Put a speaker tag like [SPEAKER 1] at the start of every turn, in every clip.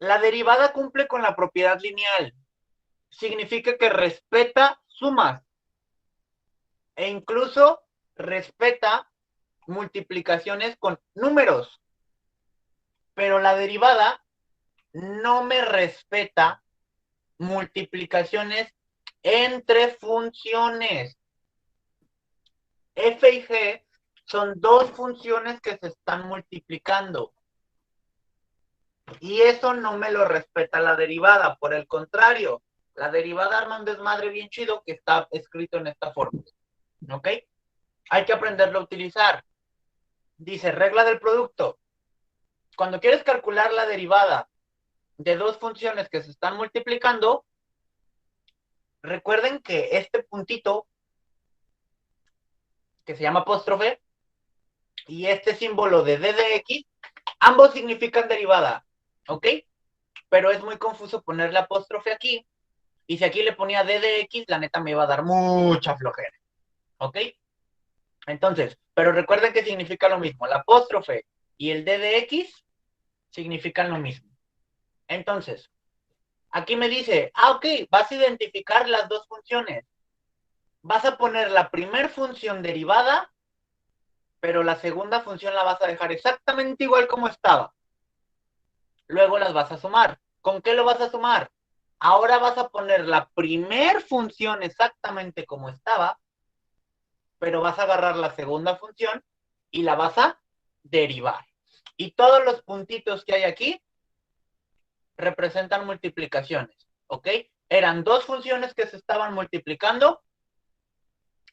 [SPEAKER 1] La derivada cumple con la propiedad lineal. Significa que respeta sumas e incluso respeta multiplicaciones con números. Pero la derivada no me respeta multiplicaciones entre funciones. F y G son dos funciones que se están multiplicando. Y eso no me lo respeta la derivada. Por el contrario, la derivada arma un desmadre bien chido que está escrito en esta forma. ¿Ok? Hay que aprenderlo a utilizar. Dice, regla del producto. Cuando quieres calcular la derivada de dos funciones que se están multiplicando, recuerden que este puntito, que se llama apóstrofe, y este símbolo de d de x, ambos significan derivada. ¿Ok? Pero es muy confuso ponerle apóstrofe aquí. Y si aquí le ponía d de x, la neta me iba a dar mucha flojera. ¿Ok? Entonces, pero recuerden que significa lo mismo. El apóstrofe y el d de x significan lo mismo. Entonces, aquí me dice, ok, vas a identificar las dos funciones. Vas a poner la primer función derivada, pero la segunda función la vas a dejar exactamente igual como estaba. Luego las vas a sumar. ¿Con qué lo vas a sumar? Ahora vas a poner la primer función exactamente como estaba, pero vas a agarrar la segunda función y la vas a derivar. Y todos los puntitos que hay aquí representan multiplicaciones, ¿ok? Eran dos funciones que se estaban multiplicando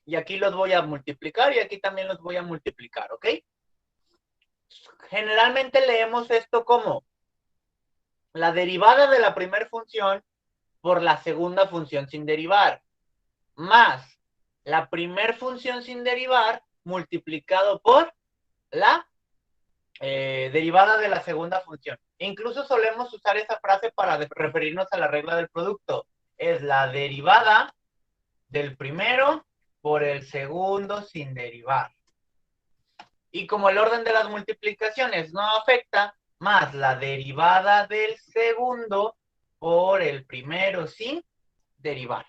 [SPEAKER 1] y aquí los voy a multiplicar y aquí también los voy a multiplicar, ¿ok? Generalmente leemos esto como la derivada de la primera función por la segunda función sin derivar, más la primera función sin derivar multiplicado por la derivada de la segunda función. Incluso solemos usar esa frase para referirnos a la regla del producto. Es la derivada del primero por el segundo sin derivar. Y como el orden de las multiplicaciones no afecta, más la derivada del segundo por el primero sin derivar.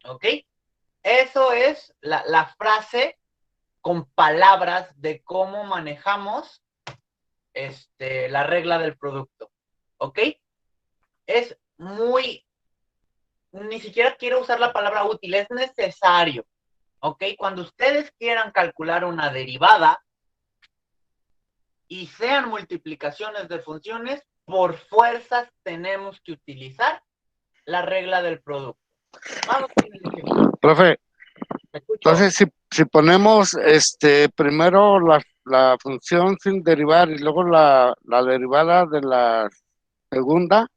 [SPEAKER 1] ¿Ok? Eso es la frase con palabras de cómo manejamos la regla del producto. ¿Ok? Es muy, ni siquiera quiero usar la palabra útil, es necesario. ¿Ok? Cuando ustedes quieran calcular una derivada y sean multiplicaciones de funciones, por fuerzas tenemos que utilizar la regla del producto. Vamos con el ejemplo.
[SPEAKER 2] Profe,
[SPEAKER 1] ¿Me escucho?
[SPEAKER 2] entonces si ponemos primero la función sin derivar y luego la derivada de la segunda,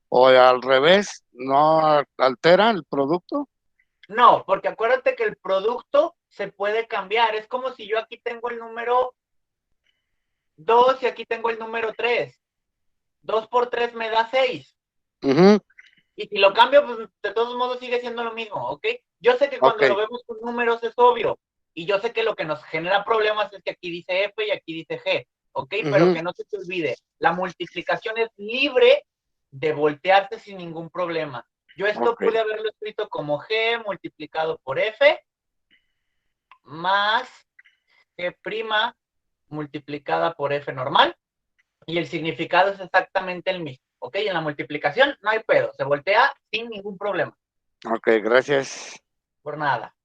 [SPEAKER 2] o al revés, ¿no altera el producto?
[SPEAKER 1] No, porque acuérdate que el producto se puede cambiar. Es como si yo aquí tengo el número 2 y aquí tengo el número 3. 2 por 3 me da 6.
[SPEAKER 2] Ujú.
[SPEAKER 1] Y si lo cambio, pues de todos modos sigue siendo lo mismo, ¿ok? Yo sé que
[SPEAKER 2] Ok,
[SPEAKER 1] cuando lo vemos con números es obvio. Y yo sé que lo que nos genera problemas es que aquí dice F y aquí dice G, ¿ok? Pero
[SPEAKER 2] ujú,
[SPEAKER 1] que no se te olvide, la multiplicación es libre de voltearse sin ningún problema. Yo esto
[SPEAKER 2] ok,
[SPEAKER 1] pude haberlo escrito como G multiplicado por F más G' multiplicada por F normal. Y el significado es exactamente el mismo, ¿ok? En la multiplicación no hay pedo, se voltea sin ningún problema,
[SPEAKER 2] ok, gracias.
[SPEAKER 1] por nada.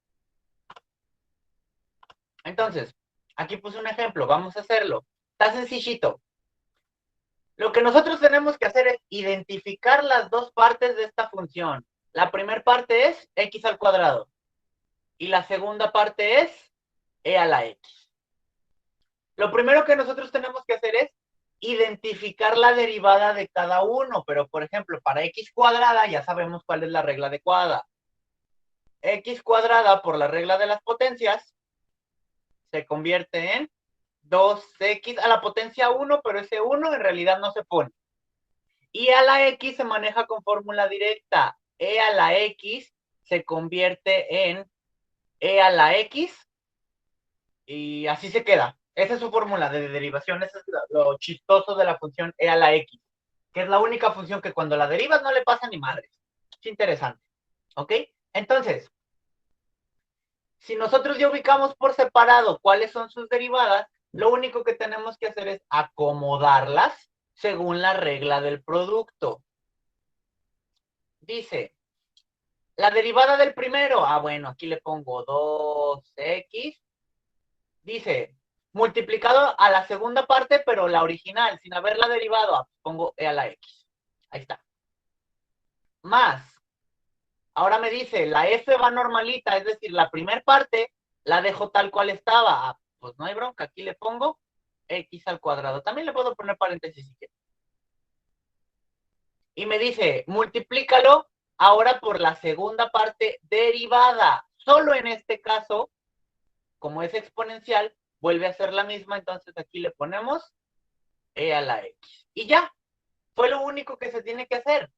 [SPEAKER 1] Entonces, aquí puse un ejemplo, vamos a hacerlo. Está sencillito. Lo que nosotros tenemos que hacer es identificar las dos partes de esta función. La primera parte es x al cuadrado y la segunda parte es e a la x. Lo primero que nosotros tenemos que hacer es identificar la derivada de cada uno, pero por ejemplo, para x cuadrada ya sabemos cuál es la regla adecuada. X cuadrada por la regla de las potencias se convierte en 2x a la potencia 1, pero ese 1 en realidad no se pone. Y a la x se maneja con fórmula directa. E a la x se convierte en e a la x y así se queda. Esa es su fórmula de derivación. Eso es lo chistoso de la función e a la x. que es la única función que cuando la derivas no le pasa ni madre. Es interesante, ¿ok? Entonces, si nosotros ya ubicamos por separado cuáles son sus derivadas, lo único que tenemos que hacer es acomodarlas según la regla del producto. Dice, la derivada del primero, bueno, aquí le pongo 2x. Dice, multiplicado a la segunda parte, pero la original, sin haberla derivado, pongo e a la x. Ahí está. Más, ahora me dice, la f va normalita, es decir, la primera parte la dejo tal cual estaba. Pues no hay bronca, aquí le pongo x al cuadrado. También le puedo poner paréntesis si quiero. Y me dice, multiplícalo ahora por la segunda parte derivada. Solo en este caso, como es exponencial, vuelve a ser la misma, entonces aquí le ponemos e a la x. Y ya, fue lo único que se tiene que hacer.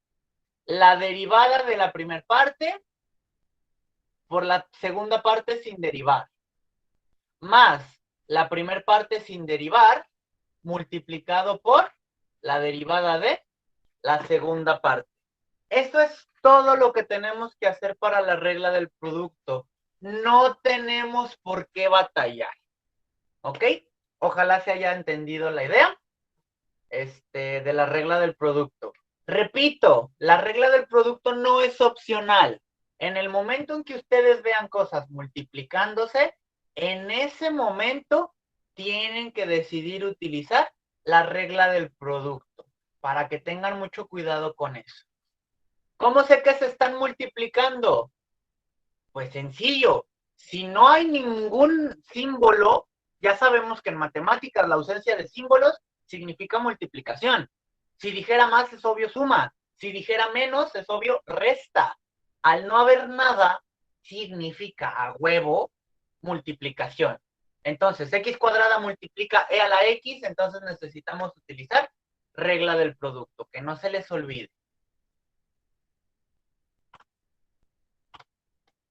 [SPEAKER 1] La derivada de la primera parte por la segunda parte sin derivar, más la primera parte sin derivar, multiplicado por la derivada de la segunda parte. Esto es todo lo que tenemos que hacer para la regla del producto. No tenemos por qué batallar. ¿Ok? Ojalá se haya entendido la idea de la regla del producto. Repito, la regla del producto no es opcional. En el momento en que ustedes vean cosas multiplicándose, en ese momento tienen que decidir utilizar la regla del producto para que tengan mucho cuidado con eso. ¿Cómo sé que se están multiplicando? Pues sencillo. Si no hay ningún símbolo, ya sabemos que en matemáticas la ausencia de símbolos significa multiplicación. Si dijera más, es obvio suma. Si dijera menos, es obvio resta. Al no haber nada, significa a huevo multiplicación. Entonces, x cuadrada multiplica e a la x, entonces necesitamos utilizar regla del producto, que no se les olvide.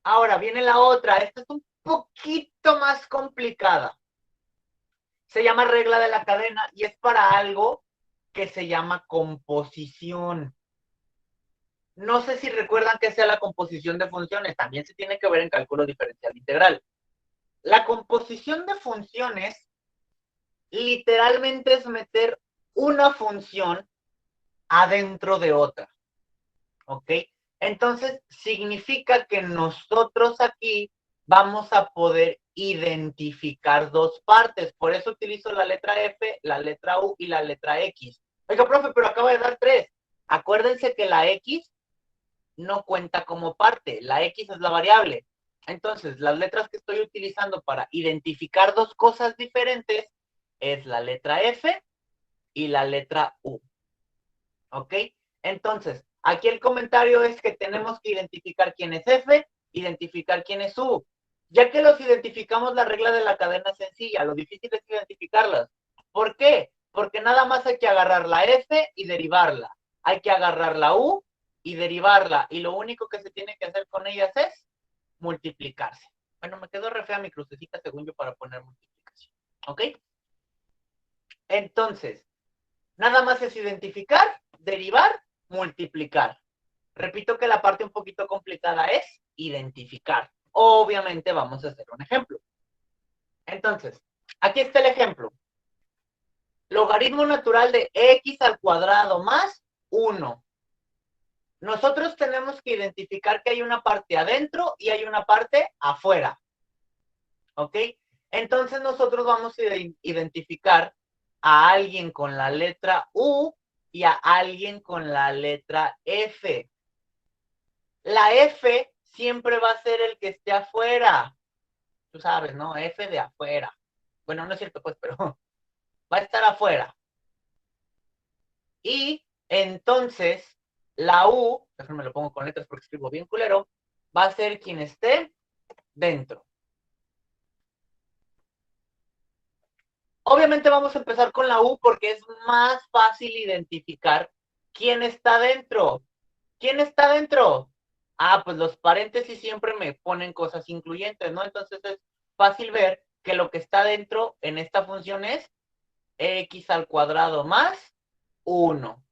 [SPEAKER 1] Ahora viene la otra, esta es un poquito más complicada. Se llama regla de la cadena y es para algo que se llama composición. No sé si recuerdan que sea la composición de funciones, también se tiene que ver en cálculo diferencial integral. La composición de funciones literalmente es meter una función adentro de otra. ¿Ok? Entonces, significa que nosotros aquí vamos a poder identificar dos partes. Por eso utilizo la letra F, la letra U y la letra X. Oiga, profe, pero acaba de dar 3. Acuérdense que la X no cuenta como parte. La X es la variable. Entonces, las letras que estoy utilizando para identificar dos cosas diferentes es la letra F y la letra U. ¿Ok? Entonces, aquí el comentario es que tenemos que identificar quién es F, identificar quién es U. Ya que los identificamos, la regla de la cadena es sencilla, lo difícil es identificarlas. ¿Por qué? Porque nada más hay que agarrar la F y derivarla. Hay que agarrar la U y derivarla. Y lo único que se tiene que hacer con ellas es multiplicarse. Bueno, me quedó re fea mi crucecita según yo para poner multiplicación. ¿Ok? Entonces, nada más es identificar, derivar, multiplicar. Repito que la parte un poquito complicada es identificar. Obviamente vamos a hacer un ejemplo. Entonces, aquí está el ejemplo. Logaritmo natural de x al cuadrado más 1. Nosotros tenemos que identificar que hay una parte adentro y hay una parte afuera. ¿Ok? Entonces nosotros vamos a identificar a alguien con la letra U y a alguien con la letra F. La F siempre va a ser el que esté afuera. Tú sabes, ¿no? F de afuera. Bueno, no es cierto, pues, pero va a estar afuera. Y entonces la U, déjame lo pongo con letras porque escribo bien culero, va a ser quien esté dentro. Obviamente vamos a empezar con la U porque es más fácil identificar quién está dentro. ¿Quién está dentro? Pues los paréntesis siempre me ponen cosas incluyentes, ¿no? Entonces es fácil ver que lo que está dentro en esta función es x al cuadrado más 1.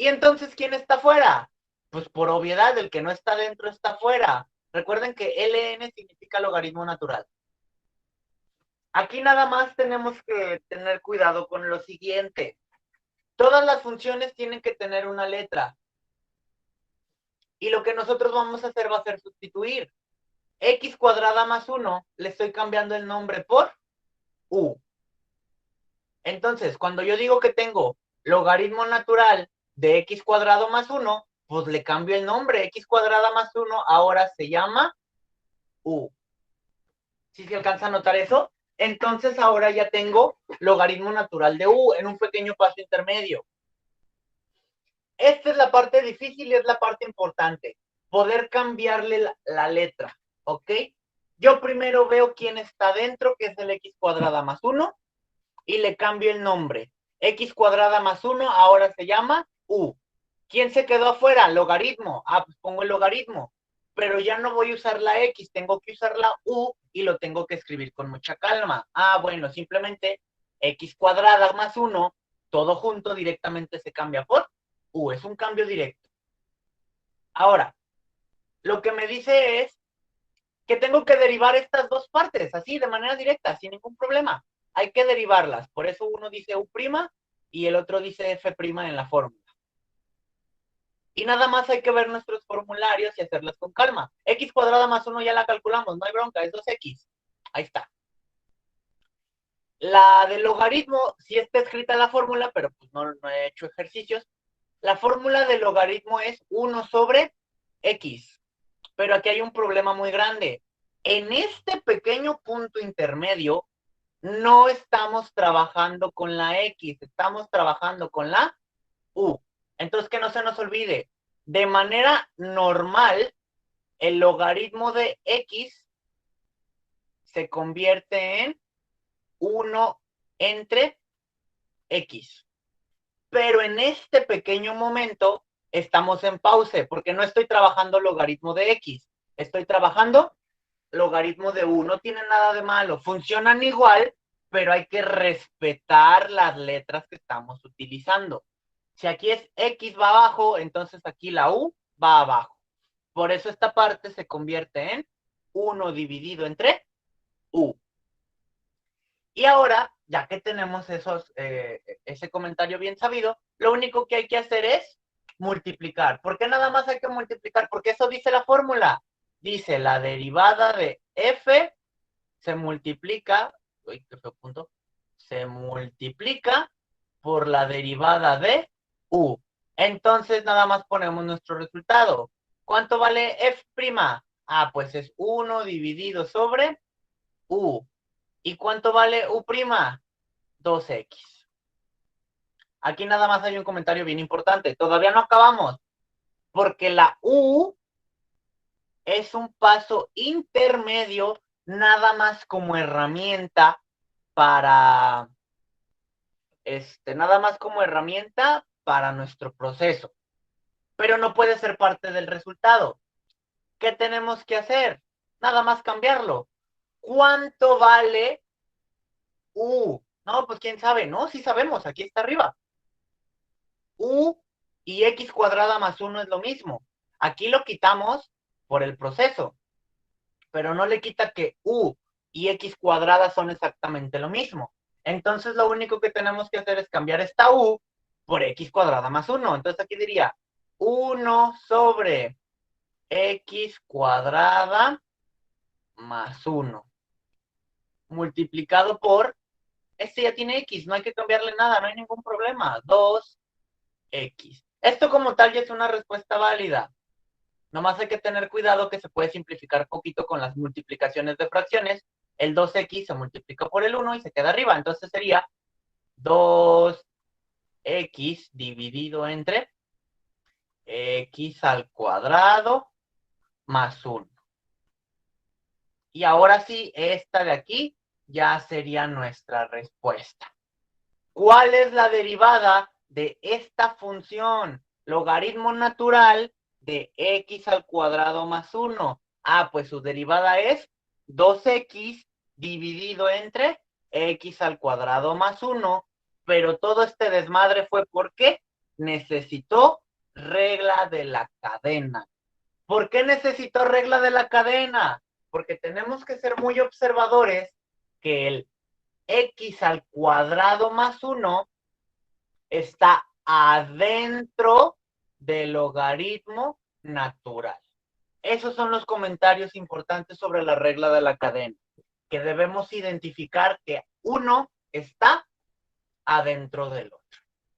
[SPEAKER 1] Y entonces, ¿quién está fuera? Pues por obviedad, el que no está dentro está fuera. Recuerden que ln significa logaritmo natural. Aquí nada más tenemos que tener cuidado con lo siguiente. Todas las funciones tienen que tener una letra. Y lo que nosotros vamos a hacer va a ser sustituir. X cuadrada más 1, le estoy cambiando el nombre por U. Entonces, cuando yo digo que tengo logaritmo natural de X cuadrado más 1, pues le cambio el nombre. X cuadrada más 1 ahora se llama U. ¿Sí se alcanza a notar eso? Entonces ahora ya tengo logaritmo natural de U en un pequeño paso intermedio. Esta es la parte difícil y es la parte importante. Poder cambiarle la letra, ¿ok? Yo primero veo quién está dentro, que es el X cuadrada más 1, y le cambio el nombre. X cuadrada más 1 ahora se llama U. ¿Quién se quedó afuera? Logaritmo. Ah, pues pongo el logaritmo. Pero ya no voy a usar la X, tengo que usar la U y lo tengo que escribir con mucha calma. Ah, bueno, simplemente X cuadrada más 1, todo junto directamente se cambia por U. Es un cambio directo. Ahora, lo que me dice es que tengo que derivar estas dos partes, así, de manera directa, sin ningún problema. Hay que derivarlas. Por eso uno dice U' y el otro dice F' en la fórmula. Y nada más hay que ver nuestros formularios y hacerlas con calma. X cuadrada más 1 ya la calculamos, no hay bronca, es 2X. Ahí está. La del logaritmo, sí está escrita la fórmula, pero pues no he hecho ejercicios. La fórmula del logaritmo es 1 sobre X. Pero aquí hay un problema muy grande. En este pequeño punto intermedio, no estamos trabajando con la X, estamos trabajando con la U. Entonces, que no se nos olvide, de manera normal, el logaritmo de X se convierte en 1 entre X. Pero en este pequeño momento estamos en pause, porque no estoy trabajando logaritmo de X, estoy trabajando logaritmo de U. No tiene nada de malo, funcionan igual, pero hay que respetar las letras que estamos utilizando. Si aquí es X va abajo, entonces aquí la U va abajo. Por eso esta parte se convierte en 1 dividido entre U. Y ahora, ya que tenemos ese comentario bien sabido, lo único que hay que hacer es multiplicar. ¿Por qué nada más hay que multiplicar? Porque eso dice la fórmula. Dice la derivada de f se multiplica, uy, qué feo punto, se multiplica por la derivada de u. Entonces nada más ponemos nuestro resultado. ¿Cuánto vale f'? Ah, pues es 1 dividido sobre u. ¿Y cuánto vale u'? 2x. Aquí nada más hay un comentario bien importante. Todavía no acabamos, porque la u es un paso intermedio nada más como herramienta para, nada más como herramienta para nuestro proceso, pero no puede ser parte del resultado. ¿Qué tenemos que hacer? Nada más cambiarlo. ¿Cuánto vale U? No, pues quién sabe, ¿no? Sí sabemos, aquí está arriba. U y X cuadrada más 1 es lo mismo. Aquí lo quitamos por el proceso, pero no le quita que U y X cuadrada son exactamente lo mismo. Entonces lo único que tenemos que hacer es cambiar esta U por X cuadrada más 1. Entonces aquí diría 1 sobre X cuadrada más 1 multiplicado por, este ya tiene X, no hay que cambiarle nada, no hay ningún problema, 2X. Esto como tal ya es una respuesta válida. Nomás hay que tener cuidado que se puede simplificar poquito con las multiplicaciones de fracciones. El 2x se multiplica por el 1 y se queda arriba. Entonces sería 2x dividido entre x al cuadrado más 1. Y ahora sí, esta de aquí ya sería nuestra respuesta. ¿Cuál es la derivada de esta función? Logaritmo natural de x al cuadrado más 1. Ah, pues su derivada es 2x dividido entre x al cuadrado más 1. Pero todo este desmadre fue ¿por qué? necesitó regla de la cadena. ¿Por qué necesitó regla de la cadena? Porque tenemos que ser muy observadores que el x al cuadrado más 1 está adentro del logaritmo natural. Esos son los comentarios importantes sobre la regla de la cadena, que debemos identificar que 1 está adentro del otro.